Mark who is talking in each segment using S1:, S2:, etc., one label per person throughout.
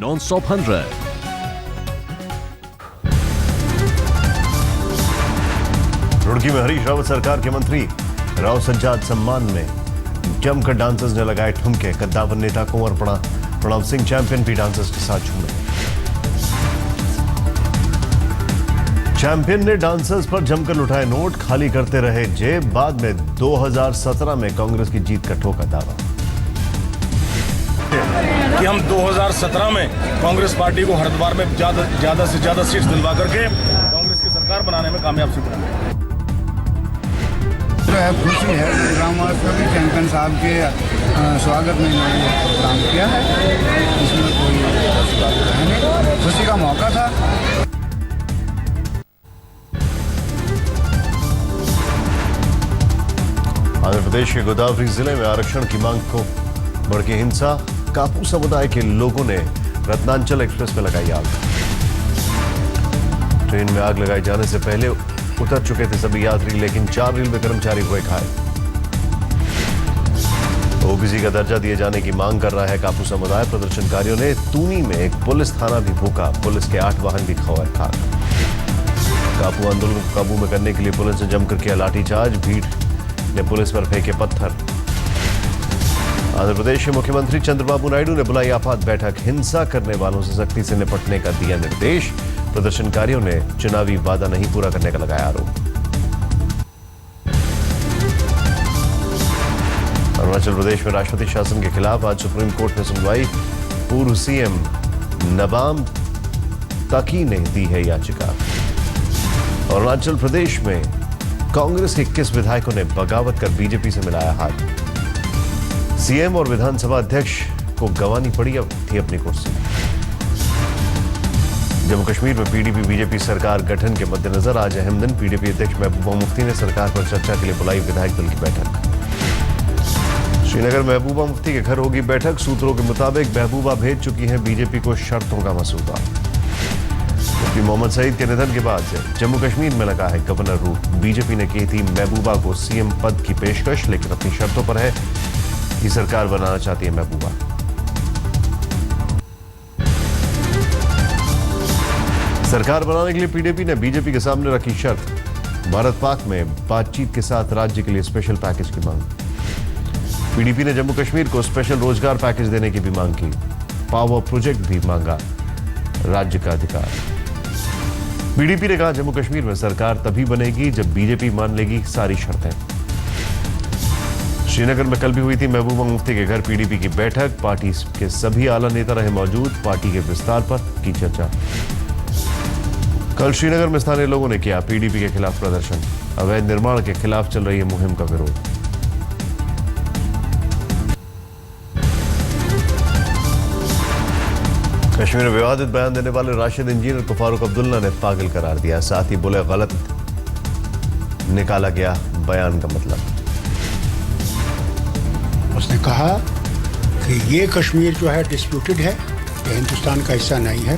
S1: non-stop 100.
S2: Roorkee में हरीश रावत सरकार के मंत्री राव सज्जाद सम्मान में जमकर डांसर्स ने लगाए ठुमके। कद्दावर नेता कुंवर प्रणव सिंह चैंपियन भी डांसर्स के साथ झूमे। चैंपियन ने डांसर्स पर जमकर लुटाए नोट, खाली करते रहे जेब। बाद में 2017 में कांग्रेस की जीत का ठोका दावा
S3: कि हम 2017 में कांग्रेस पार्टी को हरिद्वार में ज्यादा से ज्यादा सीट्स दिलवा करके कांग्रेस की सरकार बनाने में कामयाब सिद्ध होंगे।
S4: खुशी है ग्रामवासियों की चैंपियन साहब के स्वागत में मैंने ये प्रोग्राम किया है। इसमें कोई बात नहीं, खुशी का मौका था।
S2: आंध्र प्रदेश के गोदावरी जिले में आरक्षण की मांग को भड़की हिंसा। कापू समुदाय के लोगों ने रत्नाचल एक्सप्रेस में लगाई आग। ट्रेन में आग लगाए जाने से पहले उतर चुके थे सभी यात्री, लेकिन 4 रेलवे कर्मचारी हुए घायल। ओबीसी का दर्जा दिए जाने की मांग कर रहा है कापू समुदाय। प्रदर्शनकारियों ने तूनी में एक पुलिस थाना भी फूंका। पुलिस के 8 वाहन भी खोए खाक। कापू आंदोलन को काबू में करने के लिए पुलिस ने जमकर किया लाठीचार्ज। भीड़ ने पुलिस पर फेंके पत्थर। आंध्र प्रदेश के मुख्यमंत्री चंद्रबाबू नायडू ने बुलाई आपात बैठक। हिंसा करने वालों से सख्ती से निपटने का दिया निर्देश। प्रदर्शनकारियों ने चुनावी वादा नहीं पूरा करने का लगाया आरोप। अरुणाचल प्रदेश में राष्ट्रपति शासन के खिलाफ आज सुप्रीम कोर्ट में सुनवाई। पूर्व सीएम नबाम ताकी ने दी है याचिका। अरुणाचल प्रदेश में कांग्रेस के 21 विधायकों ने बगावत कर बीजेपी से मिलाया हाथ। सीएम और विधानसभा अध्यक्ष को गंवानी पड़ी थी अपनी कुर्सी। जम्मू कश्मीर में पीडीपी बीजेपी सरकार गठन के मद्देनजर आज अहम दिन। पीडीपी अध्यक्ष महबूबा मुफ्ती ने सरकार पर चर्चा के लिए बुलाई विधायक दल की बैठक। श्रीनगर महबूबा मुफ्ती के घर होगी बैठक। सूत्रों के मुताबिक महबूबा भेज चुकी हैं बीजेपी को शर्तों का मसूदा। मुफ्ती मोहम्मद सईद के निधन के बाद से जम्मू कश्मीर में लगा है गवर्नर रूट। बीजेपी ने की थी महबूबा को सीएम पद की पेशकश, लेकिन अपनी शर्तों पर है कि सरकार बनाना चाहती है महबूबा। सरकार बनाने के लिए पीडीपी ने बीजेपी के सामने रखी शर्त। भारत पाक में बातचीत के साथ राज्य के लिए स्पेशल पैकेज की मांग। पीडीपी ने जम्मू कश्मीर को स्पेशल रोजगार पैकेज देने की भी मांग की। पावर प्रोजेक्ट भी मांगा। राज्य का अधिकार। पीडीपी ने कहा जम्मू कश्मीर में सरकार तभी बनेगी जब बीजेपी मान लेगी सारी शर्तें। श्रीनगर में कल भी हुई थी महबूबा मुफ्ती के घर पीडीपी की बैठक। पार्टी के सभी आला नेता रहे मौजूद। पार्टी के विस्तार पर की चर्चा। कल श्रीनगर में स्थानीय लोगों ने किया पीडीपी के खिलाफ प्रदर्शन। अवैध निर्माण के खिलाफ चल रही है मुहिम का विरोध। कश्मीर में विवादित बयान देने वाले राशिद इंजीनियर को फारूक अब्दुल्ला ने पागल करार दिया। साथ ही बोले गलत निकाला गया बयान का मतलब।
S5: उसने कहा कि ये कश्मीर जो है डिस्प्यूटेड है, ये हिंदुस्तान का हिस्सा नहीं है,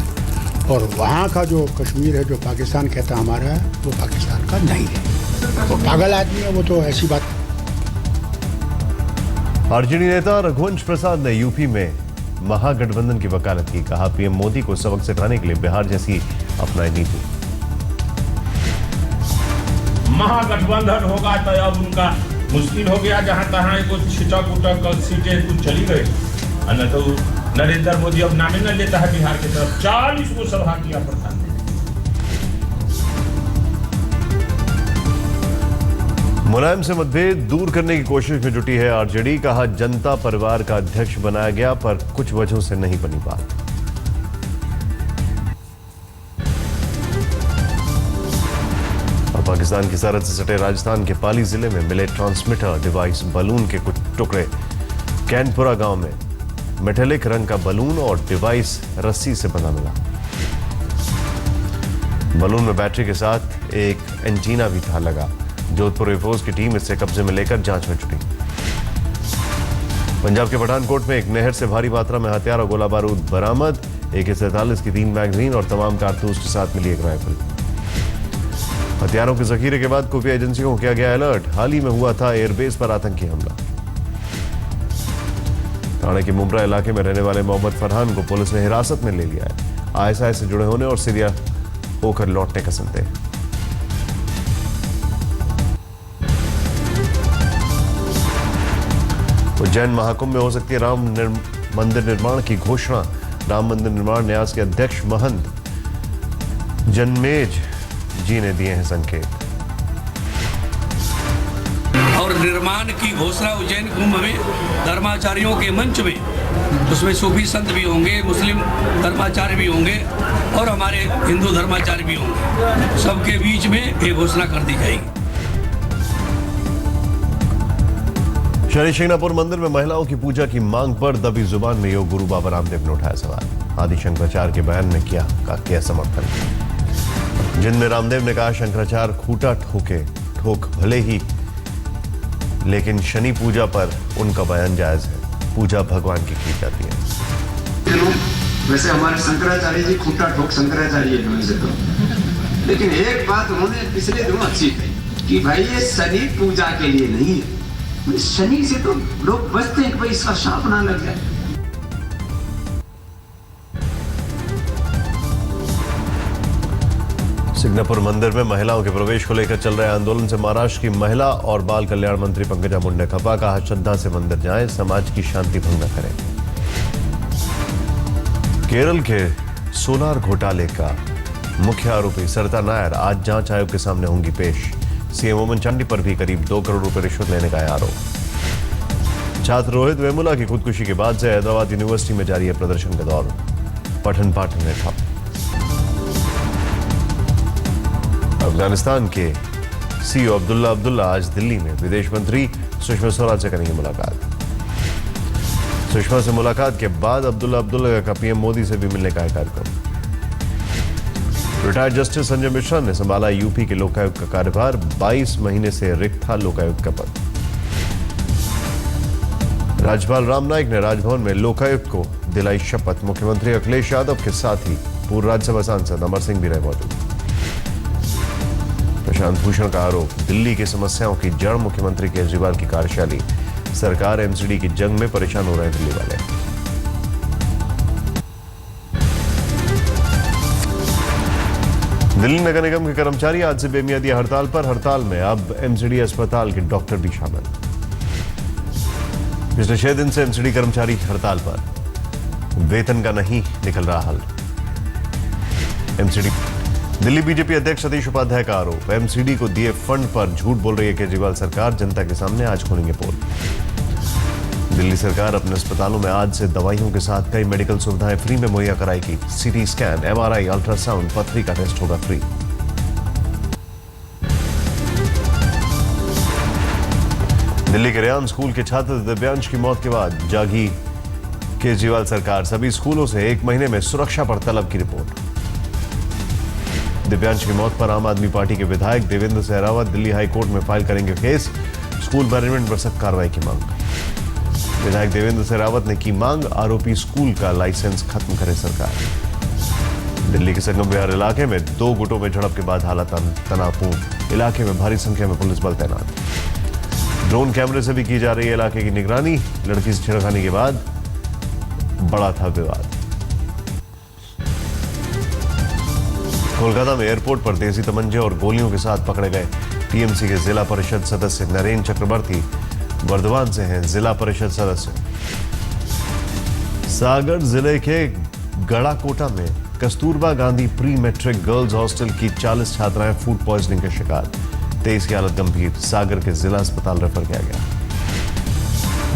S5: और वहाँ का जो कश्मीर है जो पाकिस्तान कहता हमारा है वो पाकिस्तान का नहीं है। वो पागल आदमी है, वो तो ऐसी बात।
S2: आरजेडी नेता रघुवंश प्रसाद ने यूपी में महागठबंधन की वकालत की। कहा पीएम मोदी को सबक सिखाने के लिए बिहार जैसी अपनाई नीति।
S6: महागठबंधन होगा तो अब उनका मुश्किल हो गया। जहां तहां कुछ छिटक उटक सीटें कुछ चली गई, न तो नरेंद्र मोदी अब नामे न लेता है बिहार की तरफ। 40 को सभा किया प्रधान।
S2: मुलायम से मतभेद दूर करने की कोशिश में जुटी है आरजेडी। कहा जनता परिवार का अध्यक्ष बनाया गया, पर कुछ वजहों से नहीं बनी बात। पाकिस्तान की सरहद से सटे राजस्थान के पाली जिले में मिले ट्रांसमीटर डिवाइस बलून के कुछ टुकड़े। कैनपुरा गांव में मेटेलिक रंग का बलून और डिवाइस रस्सी से बना मिला। बलून में बैटरी के साथ एक एंटीना भी था लगा। जोधपुर एयरफोर्स की टीम इसे कब्जे में लेकर जांच में जुटी। पंजाब के पठानकोट में एक नहर से भारी मात्रा में हथियार और गोला बारूद बरामद। AK-47 की 3 मैगजीन और तमाम कारतूस के साथ मिली एक राइफल। हथियारों के जखीरे के बाद खुफिया एजेंसियों को किया गया अलर्ट। हाल ही में हुआ था एयरबेस पर आतंकी हमला। ठाणे के मुमरा इलाके में रहने वाले मोहम्मद फरहान को पुलिस ने हिरासत में ले लिया है। आईएसआई से जुड़े होने और सीरिया होकर लौटने का संदेह। उज्जैन महाकुंभ में हो सकती है राम मंदिर निर्माण की घोषणा। राम मंदिर निर्माण न्यास के अध्यक्ष महंत जन्मेज जी ने दिए हैं संकेत।
S1: और निर्माण की घोषणा उज्जैन कुंभ में धर्माचार्यों के मंच में, उसमें सूफी संत भी होंगे, मुस्लिम धर्माचार्य भी होंगे और हमारे हिंदू धर्माचार्य भी होंगे। सबके बीच में ये घोषणा कर दी जाएगी।
S2: शनि शिंगणापुर मंदिर में महिलाओं की पूजा की मांग पर दबी जुबान में योग गुरु बाबा रामदेव ने उठाया सवाल। आदि शंकराचार्य के बयान ने किया समर्थन। जिनमें रामदेव ने कहा शंकराचार्य खूंटा ठोक भले ही, लेकिन शनि पूजा पर उनका बयान जायज है। पूजा भगवान की जाती है।
S7: वैसे हमारे शंकराचार्य जी खूंटा ठोक शंकराचार्य से तो, लेकिन एक बात उन्होंने पिछले दिनों अच्छी कही कि भाई ये शनि पूजा के लिए नहीं है। शनि से तो लोग बचते हैं कि भाई इसका शाप ना लग जाए।
S2: शिंगणापुर मंदिर में महिलाओं के प्रवेश को लेकर चल रहे आंदोलन से महाराष्ट्र की महिला और बाल कल्याण मंत्री पंकजा मुंडे ने खपा। कहा श्रद्धा से मंदिर जाएं, समाज की शांति भंग न करें। केरल के सोनार घोटाले का मुख्य आरोपी सरिता नायर आज जांच आयोग के सामने होंगी पेश। सीएम ओमन चांडी पर भी करीब 2 करोड़ रुपए रिश्वत लेने का है आरोप। छात्र रोहित वेमुला की खुदकुशी के बाद से हैदराबाद यूनिवर्सिटी में जारी है प्रदर्शन का दौर। पठन पाठन में ठप। अफगानिस्तान के सीईओ अब्दुल्ला आज दिल्ली में विदेश मंत्री सुषमा स्वराज से करेंगे मुलाकात। सुषमा से मुलाकात के बाद अब्दुल्ला का पीएम मोदी से भी मिलने का है कार्यक्रम। रिटायर्ड जस्टिस संजय मिश्रा ने संभाला यूपी के लोकायुक्त का कार्यभार। 22 महीने से रिक्त था लोकायुक्त का पद। राज्यपाल राम नाईक ने राजभवन में लोकायुक्त को दिलाई शपथ। मुख्यमंत्री अखिलेश यादव के साथ ही पूर्व राज्यसभा सांसद अमर सिंह भी रहे मौजूद। प्रशांत भूषण का आरोप, दिल्ली की समस्याओं की जड़ मुख्यमंत्री केजरीवाल की कार्यशैली। सरकार एमसीडी की जंग में परेशान हो रहे हैं दिल्ली वाले। दिल्ली नगर निगम के कर्मचारी आज से बेमियादी हड़ताल पर। हड़ताल में अब एमसीडी अस्पताल के डॉक्टर भी शामिल। पिछले 6 दिन से एमसीडी कर्मचारी हड़ताल पर, वेतन का नहीं निकल रहा हल। एमसीडी दिल्ली बीजेपी अध्यक्ष सतीश उपाध्याय का आरोप, एमसीडी को दिए फंड पर झूठ बोल रही है केजरीवाल सरकार। जनता के सामने आज खोलेंगे पोल। दिल्ली सरकार अपने अस्पतालों में आज से दवाइयों के साथ कई मेडिकल सुविधाएं फ्री में मुहैया कराएगी। सीटी स्कैन, एमआरआई, अल्ट्रासाउंड, पथरी का टेस्ट होगा फ्री। दिल्ली के रेयान स्कूल के छात्र दिव्यांश की मौत के बाद जागी केजरीवाल सरकार। सभी स्कूलों से 1 महीने में सुरक्षा पर तलब की रिपोर्ट। दिव्यांश की मौत पर आम आदमी पार्टी के विधायक देवेंद्र सहरावत दिल्ली हाईकोर्ट में फाइल करेंगे केस। स्कूल मैनेजमेंट पर सख्त कार्रवाई की मांग। विधायक देवेंद्र सहरावत ने की मांग, आरोपी स्कूल का लाइसेंस खत्म करे सरकार। दिल्ली के संगम विहार इलाके में 2 गुटों में झड़प के बाद हालात तनावपूर्ण। इलाके में भारी संख्या में पुलिस बल तैनात। ड्रोन कैमरे से भी की जा रही है इलाके की निगरानी। लड़की से छेड़खानी के बाद बड़ा था विवाद। कोलकाता में एयरपोर्ट पर देसी तमंचे और गोलियों के साथ पकड़े गए टीएमसी के जिला परिषद सदस्य नरेंद्र चक्रवर्ती वर्धमान से हैं जिला परिषद सदस्य। सागर जिले के गड़ाकोटा में Kasturba Gandhi pre matric girls hostel की 40 छात्राएं फूड पॉइजनिंग का शिकार। 23 की हालत गंभीर, सागर के जिला अस्पताल रेफर किया गया।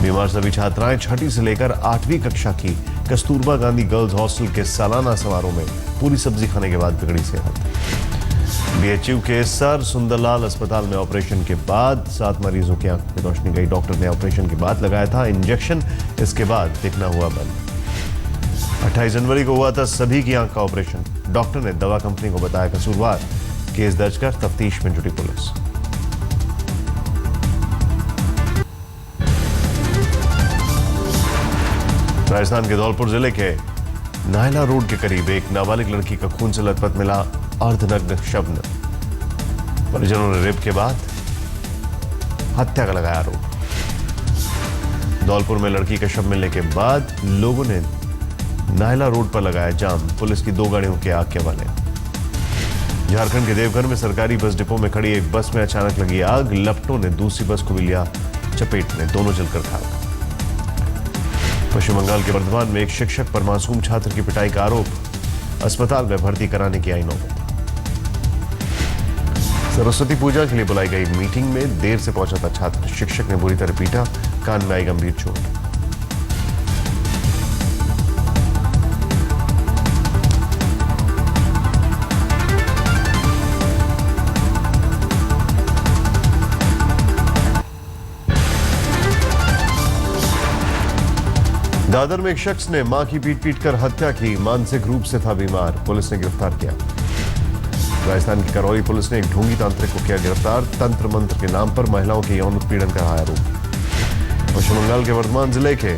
S2: बीमार सभी छात्राएं 6वीं से लेकर 8वीं कक्षा की कस्तूरबा गांधी गर्ल्स हॉस्टल के सालाना समारोह में पूरी सब्जी खाने के बाद बिगड़ी सेहत। बीएचयू के सर सुंदरलाल अस्पताल में ऑपरेशन के बाद 7 मरीजों की आंख में रोशनी गई। डॉक्टर ने ऑपरेशन के बाद लगाया था इंजेक्शन, इसके बाद दिखना हुआ बंद। 28 जनवरी को हुआ था सभी की आंख का ऑपरेशन। डॉक्टर ने दवा कंपनी को बताया कसूरवार। केस दर्ज कर तफ्तीश में जुटी पुलिस। राजस्थान के धौलपुर जिले के नायला रोड के करीब एक नाबालिग लड़की का खून से लथपथ मिला अर्धनग्न शव। परिजनों ने रेप के बाद हत्या का लगाया आरोप। धौलपुर में लड़की का शव मिलने के बाद लोगों ने नाहला रोड पर लगाया जाम, पुलिस की 2 गाड़ियों के आग के हवाले। झारखंड के देवघर में सरकारी बस डिपो में खड़ी एक बस में अचानक लगी आग, लपटों ने दूसरी बस को भी लिया चपेट में, दोनों जलकर खाक। पश्चिम बंगाल के वर्धमान में एक शिक्षक पर मासूम छात्र की पिटाई का आरोप, अस्पताल में भर्ती कराने की आई नौबत। सरस्वती पूजा के लिए बुलाई गई मीटिंग में देर से पहुंचा था छात्र, शिक्षक ने बुरी तरह पीटा, कान में आई गंभीर चोट। दादर में एक शख्स ने मां की पीट कर हत्या की, मानसिक रूप से था बीमार, पुलिस ने गिरफ्तार किया। राजस्थान की करौली पुलिस ने एक ढोंगी तांत्रिक को किया गिरफ्तार, तंत्र मंत्र के नाम पर महिलाओं के यौन उत्पीड़न का आरोप। पश्चिम बंगाल के वर्धमान जिले के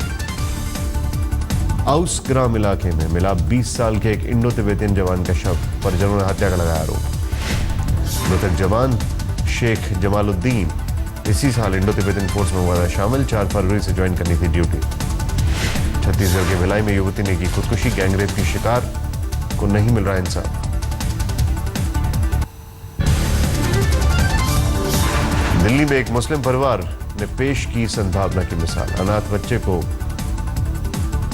S2: आउस ग्राम इलाके में मिला 20 साल के एक इंडो तिब्बतियन जवान का शव, परिजनों ने हत्या का लगाया आरोप। मृतक जवान शेख जमालुद्दीन इसी साल इंडो तिब्बतियन फोर्स में हुआ था शामिल, 4 फरवरी से ज्वाइन करनी थी ड्यूटी। छत्तीसगढ़ के भिलाई में युवती ने की खुदकुशी, गैंगरेप की शिकार को नहीं मिल रहा इंसाफ। दिल्ली में एक मुस्लिम परिवार ने पेश की सद्भावना की मिसाल, अनाथ बच्चे को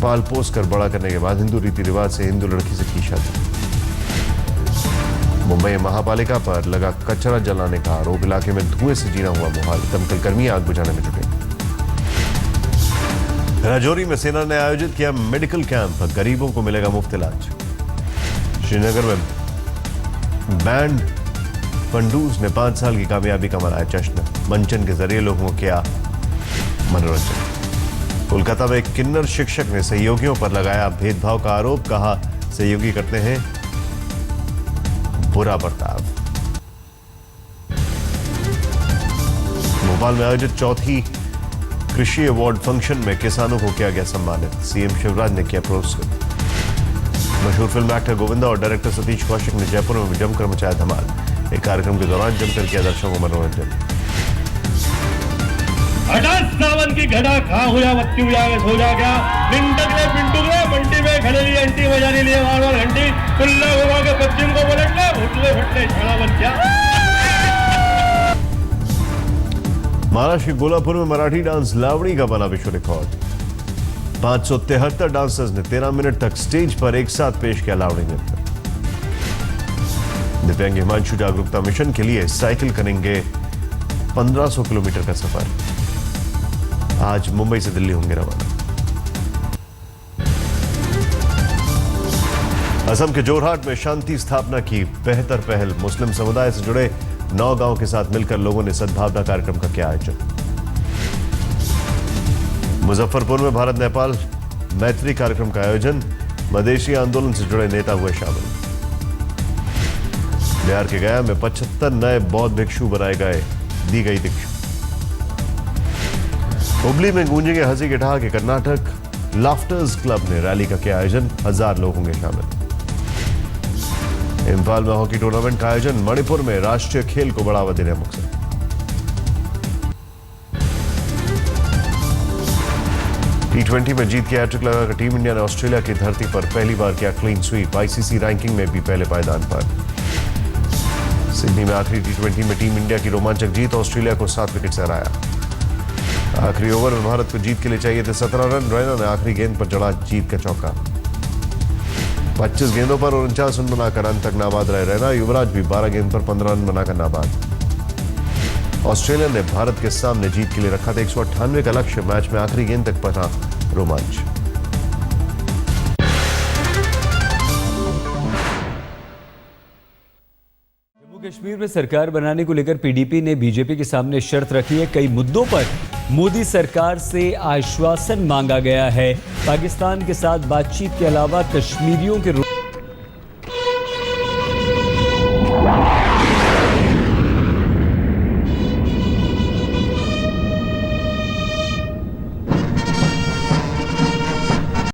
S2: पाल पोस कर बड़ा करने के बाद हिंदू रीति रिवाज से हिंदू लड़की से की शादी। मुंबई महापालिका पर लगा कचरा जलाने का आरोप, इलाके में धुएं से जीना हुआ मुहाल, दमकल कर्मी आग बुझाने में जुटे। राजौरी में सेना ने आयोजित किया मेडिकल कैंप, गरीबों को मिलेगा मुफ्त इलाज। श्रीनगर में बैंड फंडूस ने 5 साल की कामयाबी का मनाया जश्न, मंचन के जरिए लोगों को किया मनोरंजन। कोलकाता में एक किन्नर शिक्षक ने सहयोगियों पर लगाया भेदभाव का आरोप, कहा सहयोगी करते हैं बुरा बर्ताव। भोपाल में आयोजित चौथी कृषि अवार्ड फंक्शन में किसानों को किया गया सम्मानित, सीएम शिवराज ने किया पुरस्कृत। मशहूर फिल्म एक्टर गोविंदा और डायरेक्टर सतीश कौशिक ने जयपुर में जमकर मचाया धमाल, एक कार्यक्रम के दौरान जमकर किया दर्शकों को मनोरंजन।
S8: सावन की घड़ा खा हुआ बत्ती उजागर हो जा गया, पिंटू मंडी में खड़े लिए अंटी बजाने लिए बार घंटी, कुल्ला घुमा के पश्चिम को पलटना, भुटले भटले छड़ा बन गया।
S2: महाराष्ट्र के गोलापुर में मराठी डांस लावणी का बना विश्व रिकॉर्ड, 573 डांसर्स ने 13 मिनट तक स्टेज पर एक साथ पेश किया लावणी नृत्य। दिव्यांग हिमांशु जागरूकता मिशन के लिए साइकिल करेंगे 1500 किलोमीटर का सफर, आज मुंबई से दिल्ली होंगे रवाना। असम के जोरहाट में शांति स्थापना की बेहतर पहल, मुस्लिम समुदाय से जुड़े 9 गांव के साथ मिलकर लोगों ने सद्भावना कार्यक्रम का किया आयोजन। मुजफ्फरपुर में भारत नेपाल मैत्री कार्यक्रम का आयोजन, मधेसी आंदोलन से जुड़े नेता हुए शामिल। बिहार के गया में 75 नए बौद्ध भिक्षु बनाए गए, दी गई दीक्षा। हुबली में गूंजेंगे हंसी के ठहाके, कर्नाटक लाफ्टर्स क्लब ने रैली का किया आयोजन, 1000 लोग होंगे शामिल। इम्फाल में हॉकी टूर्नामेंट का आयोजन, मणिपुर में राष्ट्रीय खेल को बढ़ावा देने का मकसद। T20 में जीत की हैट्रिक लगाकर टीम इंडिया ने ऑस्ट्रेलिया की धरती पर पहली बार किया क्लीन स्वीप, आईसीसी रैंकिंग में भी पहले पायदान पर। सिडनी में आखिरी T20 में टीम इंडिया की रोमांचक जीत, ऑस्ट्रेलिया को 7 विकेट से हराया। आखिरी ओवर में भारत को जीत के लिए चाहिए थे 17 रन, रैना ने आखिरी गेंद पर जड़ा जीत का चौका। 25 गेंदों पर 49 रन बनाकर अंत तक नाबाद रहे रैना, युवराज भी 12 गेंद पर 15 रन बनाकर नाबाद। ऑस्ट्रेलिया ने भारत के सामने जीत के लिए रखा था 198 का लक्ष्य, मैच में आखिरी गेंद तक पहुंचा रोमांच।
S9: जम्मू कश्मीर में सरकार बनाने को लेकर पीडीपी ने बीजेपी के सामने शर्त रखी है। कई मुद्दों पर मोदी सरकार से आश्वासन मांगा गया है। पाकिस्तान के साथ बातचीत के अलावा कश्मीरियों के